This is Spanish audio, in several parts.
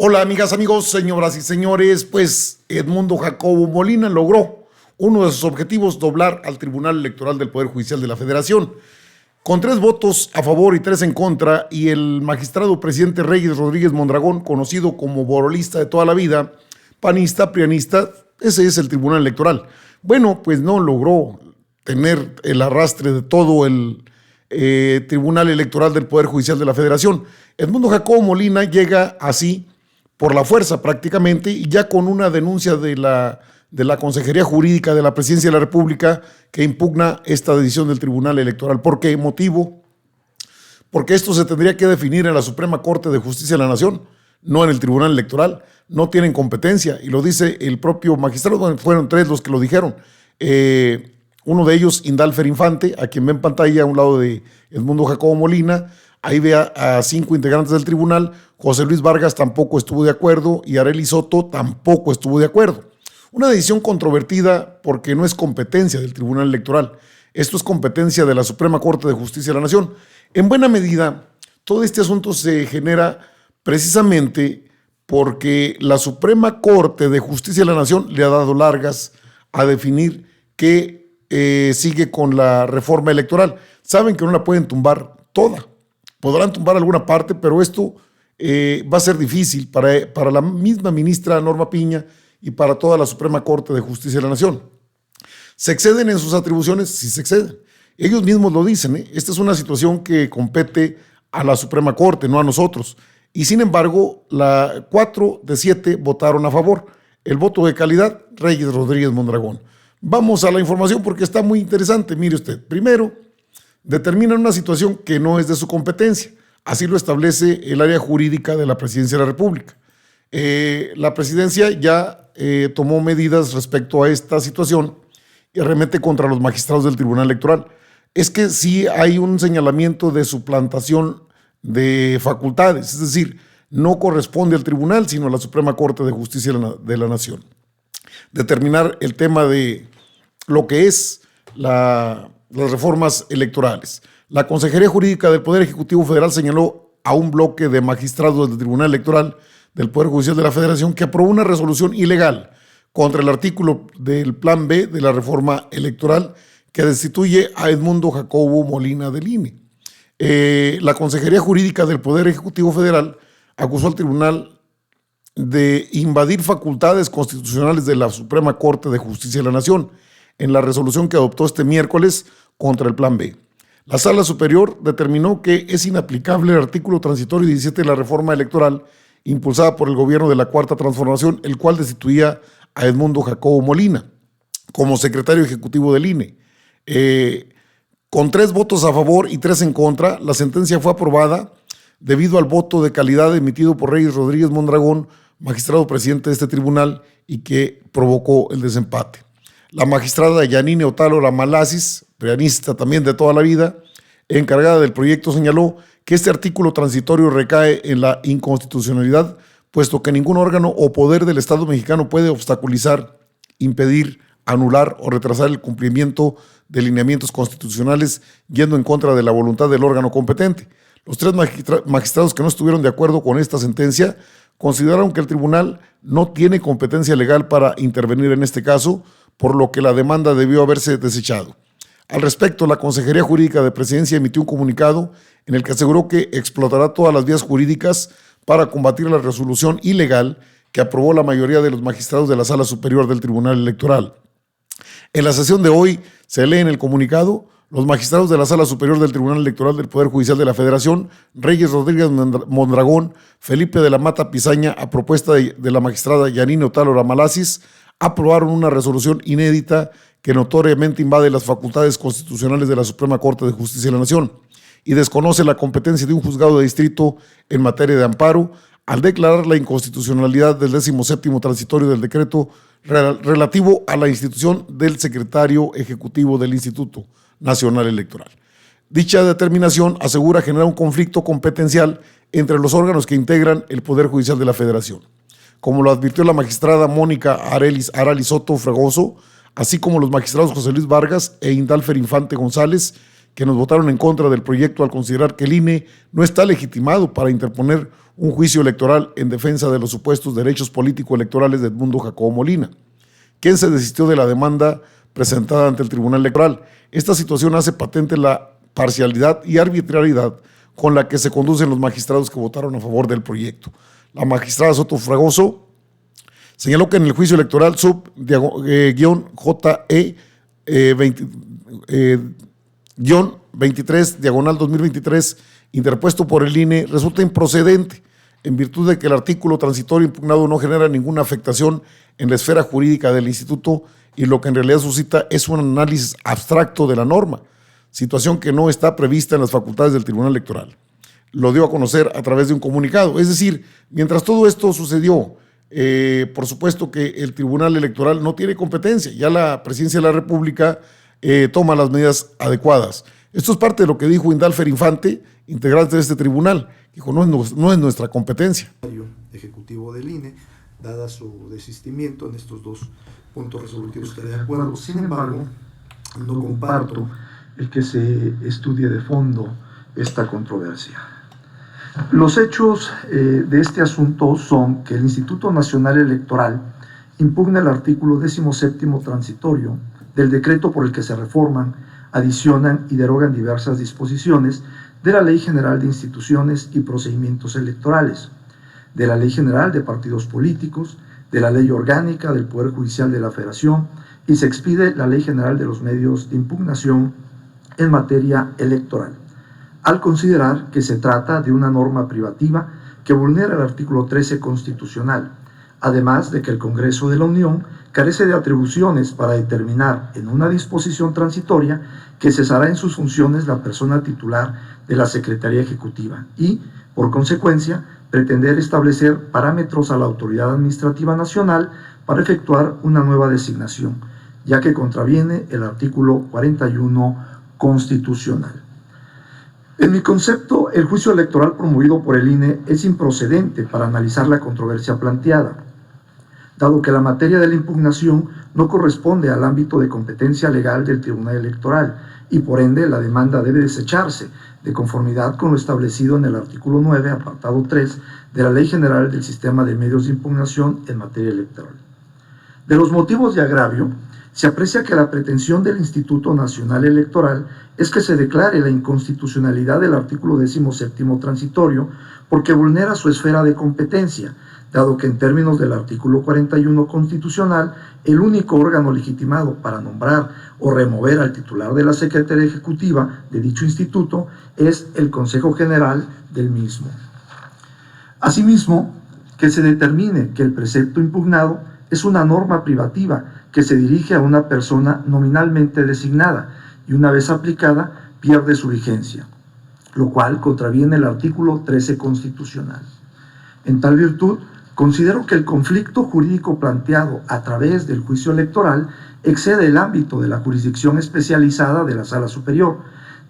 Hola amigas, amigos, señoras y señores, pues Edmundo Jacobo Molina logró uno de sus objetivos, doblar al Tribunal Electoral del Poder Judicial de la Federación. Con 3 votos a favor y 3 en contra, y el magistrado presidente Reyes Rodríguez Mondragón, conocido como borolista de toda la vida, panista, prianista, ese es el Tribunal Electoral. Bueno, pues no logró tener el arrastre de todo el Tribunal Electoral del Poder Judicial de la Federación. Edmundo Jacobo Molina llega así por la fuerza prácticamente, y ya con una denuncia de la Consejería Jurídica de la Presidencia de la República que impugna esta decisión del Tribunal Electoral. ¿Por qué motivo? Porque esto se tendría que definir en la Suprema Corte de Justicia de la Nación, no en el Tribunal Electoral. No tienen competencia, y lo dice el propio magistrado. Fueron 3 los que lo dijeron. Uno de ellos, Indalfer Infante, a quien ve en pantalla a un lado de Edmundo Jacobo Molina. Ahí ve a 5 integrantes del tribunal. José Luis Vargas tampoco estuvo de acuerdo y Arely Soto tampoco estuvo de acuerdo. Una decisión controvertida porque no es competencia del Tribunal Electoral. Esto es competencia de la Suprema Corte de Justicia de la Nación. En buena medida, todo este asunto se genera precisamente porque la Suprema Corte de Justicia de la Nación le ha dado largas a definir que sigue con la reforma electoral. Saben que no la pueden tumbar toda. Podrán tumbar alguna parte, pero esto va a ser difícil para la misma ministra Norma Piña y para toda la Suprema Corte de Justicia de la Nación. ¿Se exceden en sus atribuciones? Sí se exceden. Ellos mismos lo dicen, ¿eh? Esta es una situación que compete a la Suprema Corte, no a nosotros. Y sin embargo, 4 de 7 votaron a favor. El voto de calidad, Reyes Rodríguez Mondragón. Vamos a la información porque está muy interesante. Mire usted, primero, determinan una situación que no es de su competencia. Así lo establece el área jurídica de la Presidencia de la República. La Presidencia ya tomó medidas respecto a esta situación y arremete contra los magistrados del Tribunal Electoral. Es que sí hay un señalamiento de suplantación de facultades, es decir, no corresponde al tribunal, sino a la Suprema Corte de Justicia de la Nación. Determinar el tema de lo que es las reformas electorales. La Consejería Jurídica del Poder Ejecutivo Federal señaló a un bloque de magistrados del Tribunal Electoral del Poder Judicial de la Federación que aprobó una resolución ilegal contra el artículo del Plan B de la reforma electoral que destituye a Edmundo Jacobo Molina del INE. La Consejería Jurídica del Poder Ejecutivo Federal acusó al tribunal de invadir facultades constitucionales de la Suprema Corte de Justicia de la Nación en la resolución que adoptó este miércoles contra el Plan B. La Sala Superior determinó que es inaplicable el artículo transitorio 17 de la reforma electoral impulsada por el gobierno de la Cuarta Transformación, el cual destituía a Edmundo Jacobo Molina como secretario ejecutivo del INE. Con 3 votos a favor y 3 en contra, la sentencia fue aprobada debido al voto de calidad emitido por Reyes Rodríguez Mondragón, magistrado presidente de este tribunal, y que provocó el desempate. La magistrada Yanine Otálora Malasis, prianista también de toda la vida, encargada del proyecto, señaló que este artículo transitorio recae en la inconstitucionalidad, puesto que ningún órgano o poder del Estado mexicano puede obstaculizar, impedir, anular o retrasar el cumplimiento de lineamientos constitucionales yendo en contra de la voluntad del órgano competente. Los 3 magistrados que no estuvieron de acuerdo con esta sentencia consideraron que el tribunal no tiene competencia legal para intervenir en este caso, por lo que la demanda debió haberse desechado. Al respecto, la Consejería Jurídica de Presidencia emitió un comunicado en el que aseguró que explotará todas las vías jurídicas para combatir la resolución ilegal que aprobó la mayoría de los magistrados de la Sala Superior del Tribunal Electoral. En la sesión de hoy se lee en el comunicado: los magistrados de la Sala Superior del Tribunal Electoral del Poder Judicial de la Federación, Reyes Rodríguez Mondragón, Felipe de la Mata Pizaña, a propuesta de la magistrada Yanine Otálora Malasis, aprobaron una resolución inédita que notoriamente invade las facultades constitucionales de la Suprema Corte de Justicia de la Nación y desconoce la competencia de un juzgado de distrito en materia de amparo al declarar la inconstitucionalidad del 17º transitorio del decreto relativo a la institución del secretario ejecutivo del Instituto Nacional Electoral. Dicha determinación asegura generar un conflicto competencial entre los órganos que integran el Poder Judicial de la Federación, como lo advirtió la magistrada Mónica Arely Soto Fregoso, así como los magistrados José Luis Vargas e Indalfer Infante González, que nos votaron en contra del proyecto al considerar que el INE no está legitimado para interponer un juicio electoral en defensa de los supuestos derechos político-electorales de Edmundo Jacobo Molina, quien se desistió de la demanda presentada ante el Tribunal Electoral. Esta situación hace patente la parcialidad y arbitrariedad con la que se conducen los magistrados que votaron a favor del proyecto. La magistrada Soto Fragoso señaló que en el juicio electoral sub-JE-23/2023, interpuesto por el INE, resulta improcedente en virtud de que el artículo transitorio impugnado no genera ninguna afectación en la esfera jurídica del instituto y lo que en realidad suscita es un análisis abstracto de la norma, situación que no está prevista en las facultades del Tribunal Electoral. Lo dio a conocer a través de un comunicado. Es decir, mientras todo esto sucedió, por supuesto que el Tribunal Electoral no tiene competencia, ya la Presidencia de la República toma las medidas adecuadas. Esto es parte de lo que dijo Indalfer Infante, integrante de este tribunal. Dijo, no es nuestra competencia. Ejecutivo del INE, dada su desistimiento en estos dos puntos resolutivos, estaré de acuerdo. Sin embargo, no comparto el que se estudie de fondo esta controversia. Los hechos de este asunto son que el Instituto Nacional Electoral impugna el artículo 17 transitorio del decreto por el que se reforman, adicionan y derogan diversas disposiciones de la Ley General de Instituciones y Procedimientos Electorales, de la Ley General de Partidos Políticos, de la Ley Orgánica del Poder Judicial de la Federación, y se expide la Ley General de los Medios de Impugnación en materia electoral, al considerar que se trata de una norma privativa que vulnera el artículo 13 constitucional, además de que el Congreso de la Unión carece de atribuciones para determinar en una disposición transitoria que cesará en sus funciones la persona titular de la Secretaría Ejecutiva y, por consecuencia, pretender establecer parámetros a la Autoridad Administrativa Nacional para efectuar una nueva designación, ya que contraviene el artículo 41 constitucional. En mi concepto, el juicio electoral promovido por el INE es improcedente para analizar la controversia planteada, dado que la materia de la impugnación no corresponde al ámbito de competencia legal del Tribunal Electoral y por ende la demanda debe desecharse de conformidad con lo establecido en el artículo 9, apartado 3 de la Ley General del Sistema de Medios de Impugnación en materia electoral. De los motivos de agravio, se aprecia que la pretensión del Instituto Nacional Electoral es que se declare la inconstitucionalidad del artículo 17 transitorio porque vulnera su esfera de competencia, dado que en términos del artículo 41 constitucional, el único órgano legitimado para nombrar o remover al titular de la Secretaría Ejecutiva de dicho instituto es el Consejo General del mismo. Asimismo, que se determine que el precepto impugnado es una norma privativa que se dirige a una persona nominalmente designada y una vez aplicada pierde su vigencia, lo cual contraviene el artículo 13 constitucional. En tal virtud, considero que el conflicto jurídico planteado a través del juicio electoral excede el ámbito de la jurisdicción especializada de la Sala Superior,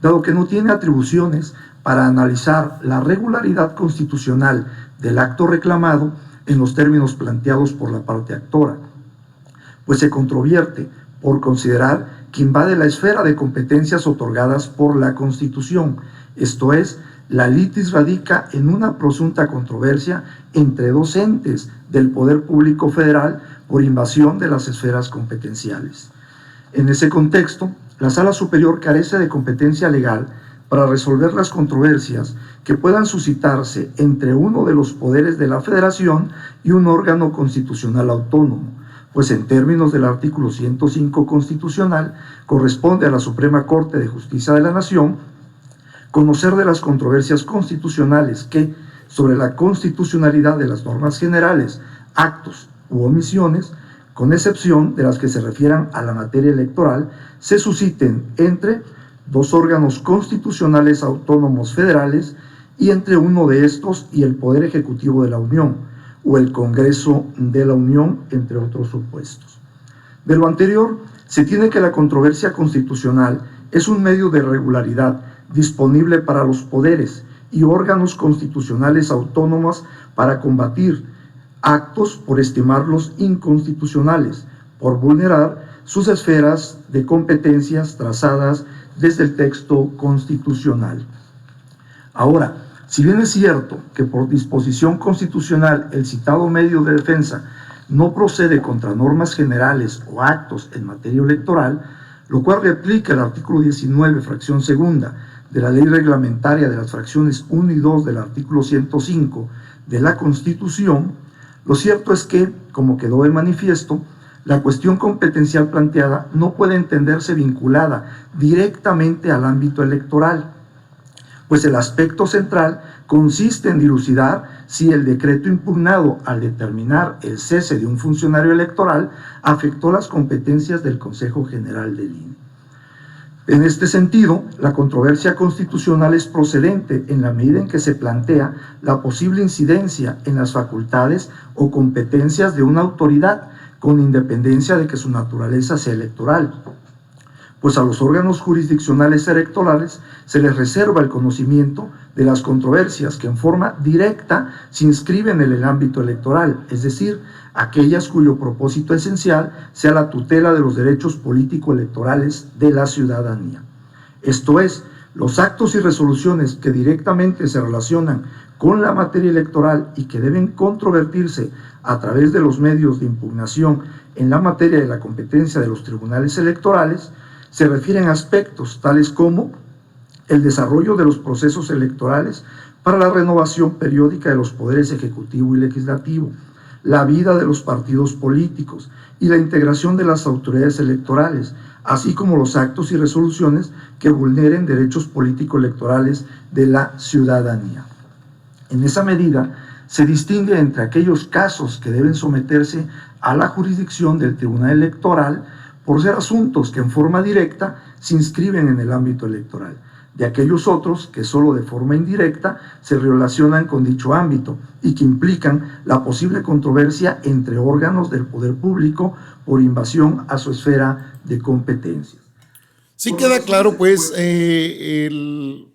dado que no tiene atribuciones para analizar la regularidad constitucional del acto reclamado en los términos planteados por la parte actora, pues se controvierte por considerar que invade la esfera de competencias otorgadas por la Constitución, esto es, la litis radica en una presunta controversia entre dos entes del Poder Público Federal por invasión de las esferas competenciales. En ese contexto, la Sala Superior carece de competencia legal para resolver las controversias que puedan suscitarse entre uno de los poderes de la Federación y un órgano constitucional autónomo, pues en términos del artículo 105 constitucional corresponde a la Suprema Corte de Justicia de la Nación conocer de las controversias constitucionales que, sobre la constitucionalidad de las normas generales, actos u omisiones, con excepción de las que se refieran a la materia electoral, se susciten entre dos órganos constitucionales autónomos federales y entre uno de estos y el Poder Ejecutivo de la Unión o el Congreso de la Unión, entre otros supuestos. De lo anterior, se tiene que la controversia constitucional es un medio de regularidad disponible para los poderes y órganos constitucionales autónomos para combatir actos por estimarlos inconstitucionales, por vulnerar sus esferas de competencias trazadas desde el texto constitucional. Ahora, Si bien es cierto que por disposición constitucional el citado medio de defensa no procede contra normas generales o actos en materia electoral, lo cual replica el artículo 19, fracción segunda, de la ley reglamentaria de las fracciones 1 y 2 del artículo 105 de la Constitución, lo cierto es que, como quedó de manifiesto, la cuestión competencial planteada no puede entenderse vinculada directamente al ámbito electoral, pues el aspecto central consiste en dilucidar si el decreto impugnado al determinar el cese de un funcionario electoral afectó las competencias del Consejo General del INE. En este sentido, la controversia constitucional es procedente en la medida en que se plantea la posible incidencia en las facultades o competencias de una autoridad, con independencia de que su naturaleza sea electoral, pues a los órganos jurisdiccionales electorales se les reserva el conocimiento de las controversias que en forma directa se inscriben en el ámbito electoral, es decir, aquellas cuyo propósito esencial sea la tutela de los derechos político-electorales de la ciudadanía. Esto es, los actos y resoluciones que directamente se relacionan con la materia electoral y que deben controvertirse a través de los medios de impugnación en la materia de la competencia de los tribunales electorales, se refieren a aspectos tales como el desarrollo de los procesos electorales para la renovación periódica de los poderes ejecutivo y legislativo, la vida de los partidos políticos y la integración de las autoridades electorales, así como los actos y resoluciones que vulneren derechos político-electorales de la ciudadanía. En esa medida, se distingue entre aquellos casos que deben someterse a la jurisdicción del Tribunal Electoral por ser asuntos que en forma directa se inscriben en el ámbito electoral, de aquellos otros que solo de forma indirecta se relacionan con dicho ámbito y que implican la posible controversia entre órganos del poder público por invasión a su esfera de competencias. Sí queda claro, pues, el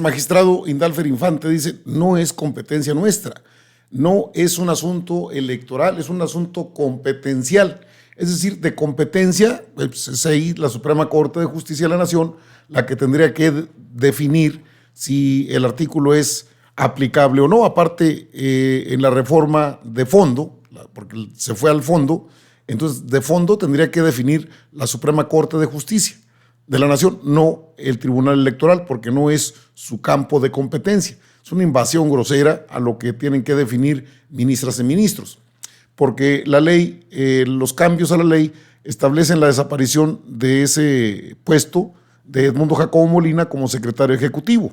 magistrado Indalfer Infante dice, no es competencia nuestra, no es un asunto electoral, es un asunto competencial. Es decir, de competencia, pues es ahí la Suprema Corte de Justicia de la Nación la que tendría que definir si el artículo es aplicable o no. Aparte, en la reforma de fondo, porque se fue al fondo, entonces de fondo tendría que definir la Suprema Corte de Justicia de la Nación, no el Tribunal Electoral, porque no es su campo de competencia. Es una invasión grosera a lo que tienen que definir ministras y ministros, porque la ley, los cambios a la ley establecen la desaparición de ese puesto de Edmundo Jacobo Molina como secretario ejecutivo.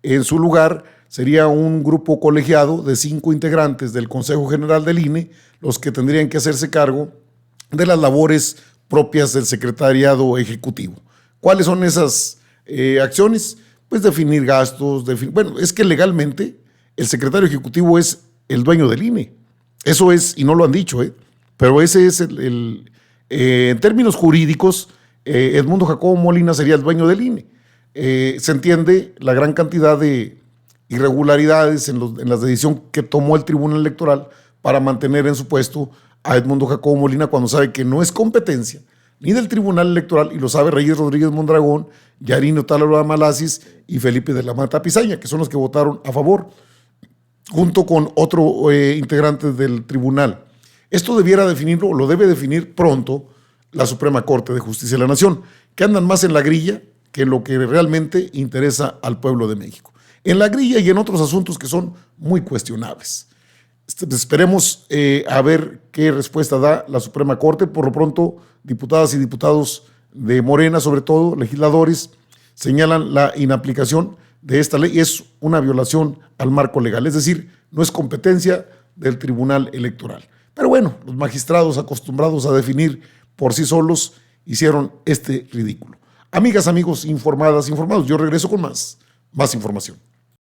En su lugar sería un grupo colegiado de 5 integrantes del Consejo General del INE los que tendrían que hacerse cargo de las labores propias del secretariado ejecutivo. ¿Cuáles son esas acciones? Pues definir gastos, bueno, es que legalmente el secretario ejecutivo es el dueño del INE. Eso es, y no lo han dicho, pero ese es en términos jurídicos, Edmundo Jacobo Molina sería el dueño del INE. Se entiende la gran cantidad de irregularidades en la decisión que tomó el Tribunal Electoral para mantener en su puesto a Edmundo Jacobo Molina cuando sabe que no es competencia ni del Tribunal Electoral, y lo sabe Reyes Rodríguez Mondragón, Yarino Talora Malasis y Felipe de la Mata Pizaña, que son los que votaron a favor, junto con otro integrante del tribunal. Esto debiera definirlo, lo debe definir pronto la Suprema Corte de Justicia de la Nación, que andan más en la grilla que en lo que realmente interesa al pueblo de México. En la grilla y en otros asuntos que son muy cuestionables. Esperemos a ver qué respuesta da la Suprema Corte. Por lo pronto, diputadas y diputados de Morena, sobre todo, legisladores, señalan la inaplicación de esta ley. Es una violación al marco legal, es decir, no es competencia del Tribunal Electoral. Pero bueno, los magistrados acostumbrados a definir por sí solos hicieron este ridículo. Amigas, amigos, informados, yo regreso con más información.